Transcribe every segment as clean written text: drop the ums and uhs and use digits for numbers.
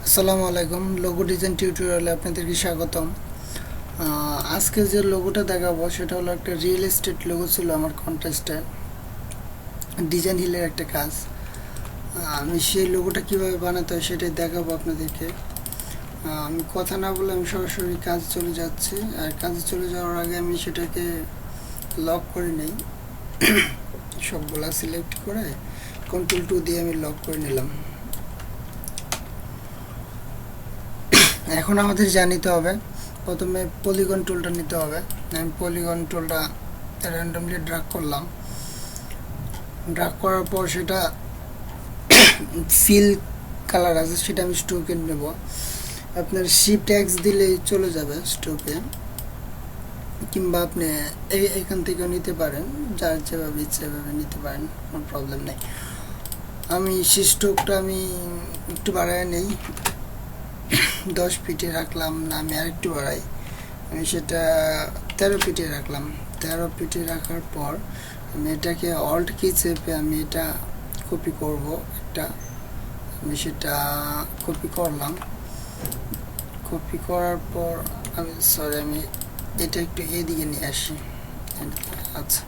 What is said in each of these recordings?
আসসালামু আলাইকুম। Logo design টিউটোরিয়ালে আপনাদেরকে স্বাগতম। আজকে যে লোগোটা দেখাবো সেটা হলো একটা রিয়েল এস্টেট লোগো ছিল আমার কন্টেস্টে, ডিজাইন হিলের একটা কাজ। আমি সেই লোগোটা কিভাবে বানাতে হয় সেটাই দেখাবো আপনাদেরকে। আমি কথা না বলে আমি সরাসরি কাজে চলে যাচ্ছি। আর কাজে চলে যাওয়ার আগে আমি সেটাকে লক করে নেই। সবগুলা সিলেক্ট করে কন্ট্রোল 2 দিয়ে আমি লক করে নিলাম। এখন আমাদের জানিতে হবে, প্রথমে পলিগন টুলটা নিতে হবে। আমি পলিগন টুলটা র্যান্ডমলি ড্রাগ করলাম। ড্রাগ করার পর সেটা ফিল কালার আছে সেটা আমি স্ট্রোকে নেব। আপনার শিফট এক্স দিলেই চলে যাবে স্ট্রোকে, কিংবা আপনি এখান থেকেও নিতে পারেন, যার যেভাবে ইচ্ছে সেভাবে নিতে পারেন, কোনো প্রবলেম নেই। আমি সেই স্ট্রোকটা আমি একটু বাড়ায় নেই, 10 ফিটে রাখলাম না, আমি আরেকটু বাড়াই। আমি সেটা 13 ফিটে রাখলাম। 13 ফিটে রাখার পর আমি এটাকে অল্ট কি চেপে আমি এটা কপি করব একটা। আমি সেটা কপি করলাম। কপি করার পর আমি এটা একটু এদিকে নিয়ে আসি। আচ্ছা,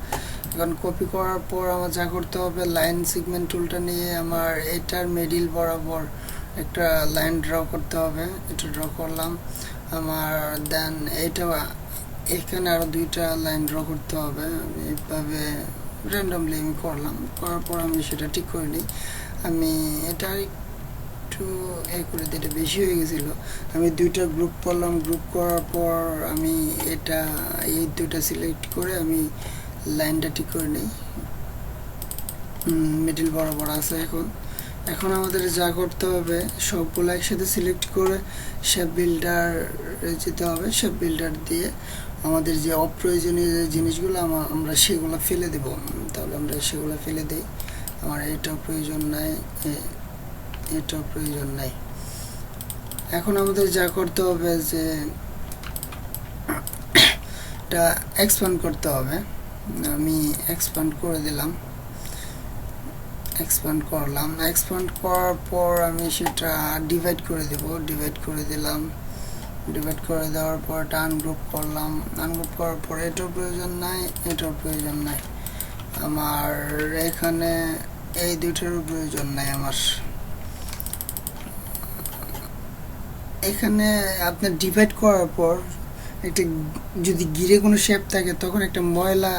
এখন কপি করার পর আমার যা করতে হবে, লাইন সেগমেন্ট টুলটা নিয়ে আমার এটার মিডিল বরাবর একটা লাইন ড্র করতে হবে। এটা ড্র করলাম। আমার দেন এইটা এখানে আরও 2টা লাইন ড্র করতে হবে। আমি এইভাবে র্যান্ডমলি আমি করলাম। করার পর আমি সেটা ঠিক করে নিই। আমি এটা একটু করে দিই, এটা বেশি হয়ে গেছিলো। আমি 2টা গ্রুপ করলাম। গ্রুপ করার পর আমি এটা এই 2টা সিলেক্ট করে আমি লাইনটা ঠিক করে নিই। মিডিল বরাবর আছে। এখন আমাদের যা করতে হবে, সবগুলো একসাথে সিলেক্ট করে শেপ বিল্ডার যেতে হবে। শেপ বিল্ডার দিয়ে আমাদের যে অপ্রয়োজনীয় যে জিনিসগুলো আমরা সেগুলো ফেলে দেব। তাহলে আমরা সেগুলো ফেলে দিই। আমার এটাও প্রয়োজন নাই, এটাও প্রয়োজন নাই। এখন আমাদের যা করতে হবে যে এটা এক্সপ্যান্ড করতে হবে। আমি এক্সপ্যান্ড করে দিলাম, এক্সপ্যান্ড করলাম। এক্সপ্যান্ড করার পর আমি সেটা ডিভাইড করে দেব। ডিভাইড করে দিলাম। ডিভাইড করে দেওয়ার পর এটা আনগ্রুপ করলাম। আনগ্রুপ করার পর এটার প্রয়োজন নাই, এটার প্রয়োজন নাই। আমার এখানে এই 2টারও প্রয়োজন নাই। আমার এখানে আপনার ডিভাইড করার পর একটা যদি গিরে কোনো শেপ থাকে তখন একটা ময়লা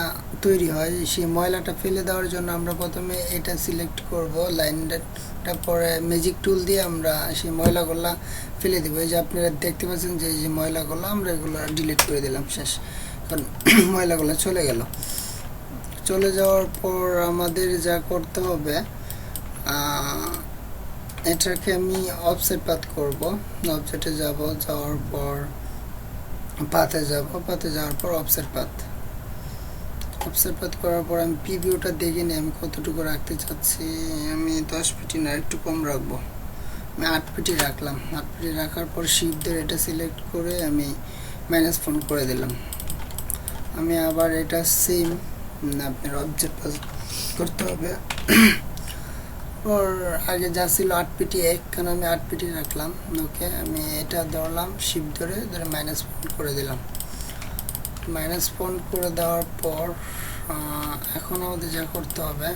তৈরি হয়। সেই ময়লাটা ফেলে দেওয়ার জন্য আমরা প্রথমে এটা সিলেক্ট করব, লাইনটা, পরে ম্যাজিক টুল দিয়ে আমরা সেই ময়লাগুলো ফেলে দেবো। এই যে আপনারা দেখতে পাচ্ছেন যে এই যে ময়লাগুলো আমরা এগুলো ডিলিট করে দিলাম, শেষ। কারণ ময়লাগুলো চলে গেল। চলে যাওয়ার পর আমাদের যা করতে হবে, এটাকে আমি অফসেট পাথ করব। অফসেটে যাব, যাওয়ার পর পাথে যাব, পাথে যাওয়ার পর অফসেট পাথ। অফসেট পাথ করার পর আমি প্রিভিউটা দেখে নিই আমি কতটুকু রাখতে চাচ্ছি। আমি 10 ফিটই না, একটু কম রাখবো। আমি 8 ফিটই রাখলাম। 8 ফিটে রাখার পর শিফট ধরে এটা সিলেক্ট করে আমি -4 করে দিলাম। আমি আবার এটা সেম আপনার অবজেক্ট পাথ করতে হবে। ওর আগে যা ছিল 8 পিটি 1, কারণ আমি 8 পিটি রাখলাম। ওকে, আমি এটা ধরলাম, শিফট ধরে -4 করে দিলাম। -4 করে দেওয়ার পর এখন আমাদের যা করতে হবে,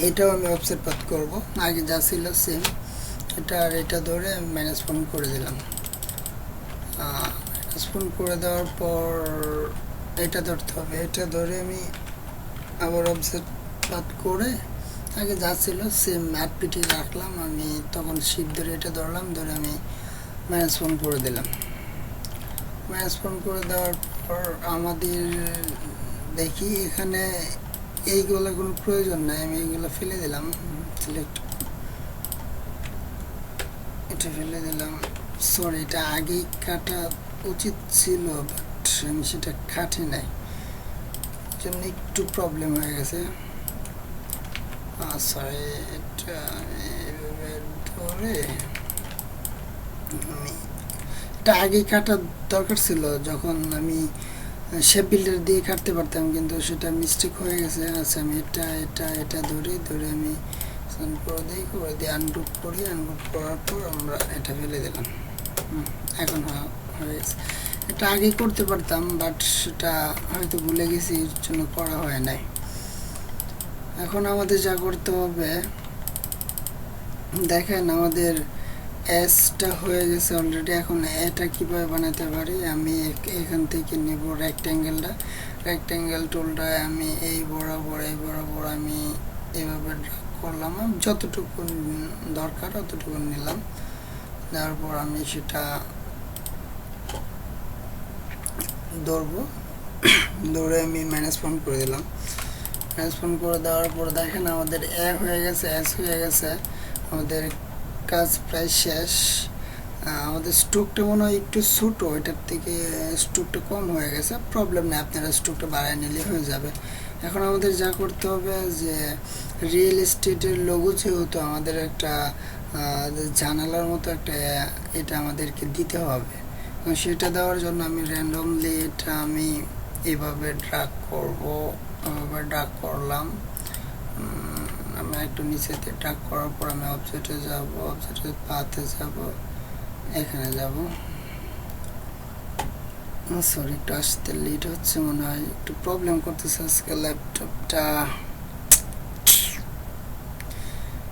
এটাও আমি অফসেট পাথ করব। আগে যা ছিল সেম, এটা আর এটা ধরে আমি -4 করে দিলাম। -4 করে দেওয়ার পর এটা ধরতে হবে। এটা ধরে আমি আবার অফসেট পাথ করে আগে যা ছিল সেম 8 পিটি রাখলাম। আমি তখন শিফট ধরে এটা ধরলাম, ধরে আমি -1 করে দিলাম। -1 করে দেওয়ার পর আমাদের দেখি এখানে এইগুলো কোনো প্রয়োজন নাই, আমি এইগুলো ফেলে দিলাম। সিলেক্ট, এটা ফেলে দিলাম। সরি, এটা আগেই কাটা উচিত ছিল, বাট আমি সেটা কাটি নাই, জন্য একটু প্রবলেম হয়ে গেছে। সরি, এটা এইভাবে ধরে আমি এটা আগেই কাটার দরকার ছিল, যখন আমি শেপ বিল্ডার দিয়ে কাটতে পারতাম, কিন্তু সেটা মিস্টেক হয়ে গেছে। আচ্ছা, আমি এটা এটা এটা ধরে আমি করে দিয়ে আনগ্রুপ করি, আনগ্রুপ করার পর আমরা এটা ফেলে দিলাম। এখন হয়ে গেছে। এটা আগে করতে পারতাম, বাট সেটা হয়তো ভুলে গেছি, এর জন্য করা হয় নাই। এখন আমাদের যা করতে হবে, দেখেন আমাদের এসটা হয়ে গেছে অলরেডি। এখন এটা কিভাবে বানাতে পারি, আমি এখান থেকে নেব রেক্ট্যাঙ্গেল টুলটা, আমি এই বরাবর আমি এইভাবে ড্র্যাগ করলাম, যতটুকু দরকার ততটুকু নিলাম। তারপর আমি সেটা দৌড়ে আমি -1 করে দিলাম। -1 করে দেওয়ার পর দেখেন আমাদের হয়ে গেছে, এস হয়ে গেছে, আমাদের কাজ প্রায় শেষ। আমাদের স্ট্রোকটা মনে হয় একটু ছোটো, এটার থেকে স্ট্রোকটা কম হয়ে গেছে, প্রবলেম নেই, আপনারা স্ট্রোকটা বাড়ায় নিলে হয়ে যাবে। এখন আমাদের যা করতে হবে যে রিয়েল এস্টেটের লোগো যেহেতু আমাদের একটা জানালার মতো একটা এটা আমাদেরকে দিতে হবে, সেটা দেওয়ার জন্য আমি র্যান্ডমলি এটা আমি এভাবে ড্র্যাগ করলাম। আমি একটু নিচেতে ড্র্যাগ করার পর আমি অবজেক্টে যাব, অবজেক্টের পাথে যাব, এখানে যাব। সরি, একটু আসতে লেট হচ্ছে মনে হয়, একটু প্রবলেম করতেছে আজকে ল্যাপটপটা।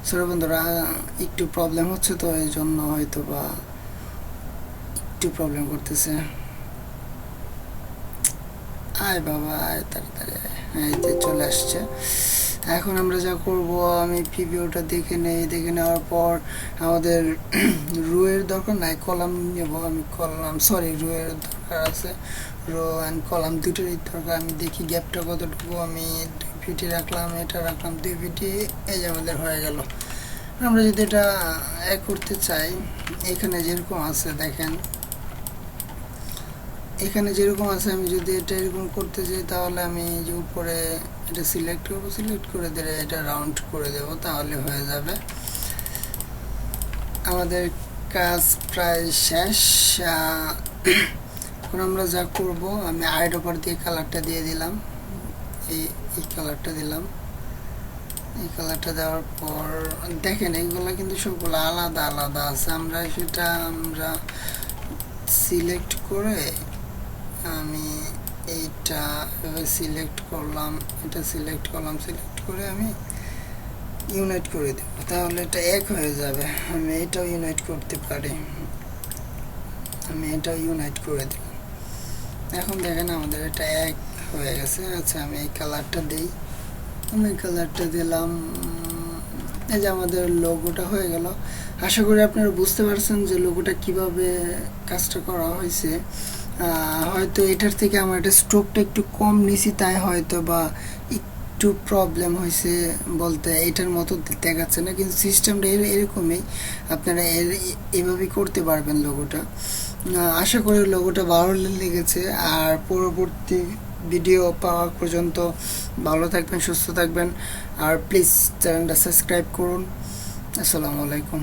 সরি বন্ধুরা, একটু প্রবলেম হচ্ছে, তো এই জন্য হয়তো বা একটু প্রবলেম করতেছে। আয় বাবা আয়, তাড়াতাড়ি আয়। হ্যাঁ, এতে চলে আসছে। এখন আমরা যা করব, আমি প্রিভিউটা দেখে নেওয়ার পর আমাদের রোয়ের দরকার নাই, কলাম নেব। আমি রোয়ের দরকার আছে, রো অ্যান্ড কলাম দুটোরই দরকার। আমি দেখি গ্যাপটা কতটুকু, আমি 2 ফিটে রাখলাম, এটা রাখলাম 2 ফিটে, এই যে আমাদের হয়ে গেল। আমরা যদি এটা করতে চাই, এখানে যেরকম আছে দেখেন, এখানে যেরকম আছে, আমি যদি এটা এরকম করতে চাই, তাহলে আমি যে উপরে এটা সিলেক্ট করবো, সিলেক্ট করে দিলে এটা রাউন্ড করে দেব, তাহলে হয়ে যাবে। আমাদের কাজ প্রায় শেষ। এখন আমরা যা করব, আমি আইড ওভার দিয়ে কালারটা দিয়ে দিলাম, এই কালারটা দিলাম। এই কালারটা দেওয়ার পর দেখেন এগুলো কিন্তু সবগুলো আলাদা আলাদা আছে। আমরা সিলেক্ট করে আমি এইটা সিলেক্ট করলাম, সিলেক্ট করে আমি ইউনাইট করে দেব, তাহলে এটা এক হয়ে যাবে। আমি এটাও ইউনাইট করতে পারি, আমি এটাও ইউনাইট করে দেব। এখন দেখেন আমাদের এটা এক হয়ে গেছে। আচ্ছা, আমি এই কালারটা দিই, আমি কালারটা দিলাম, এই যে আমাদের লোগোটা হয়ে গেল। আশা করি আপনারা বুঝতে পারছেন যে লোগোটা কিভাবে কাজটা করা হয়েছে। হয়তো এটার থেকে আমার এটা স্ট্রোকটা একটু কম নিছি, তাই হয়তো বা একটু প্রবলেম হয়েছে, বলতে এটার মতো দেখাচ্ছে না, কিন্তু সিস্টেমটা এরকমই, আপনারা এভাবেই করতে পারবেন লোগোটা। আশা করি লোগোটা ভালো লেগেছে। আর পরবর্তী ভিডিও পাওয়া পর্যন্ত ভালো থাকবেন, সুস্থ থাকবেন, আর প্লিজ চ্যানেলটা সাবস্ক্রাইব করুন। আসসালামু আলাইকুম।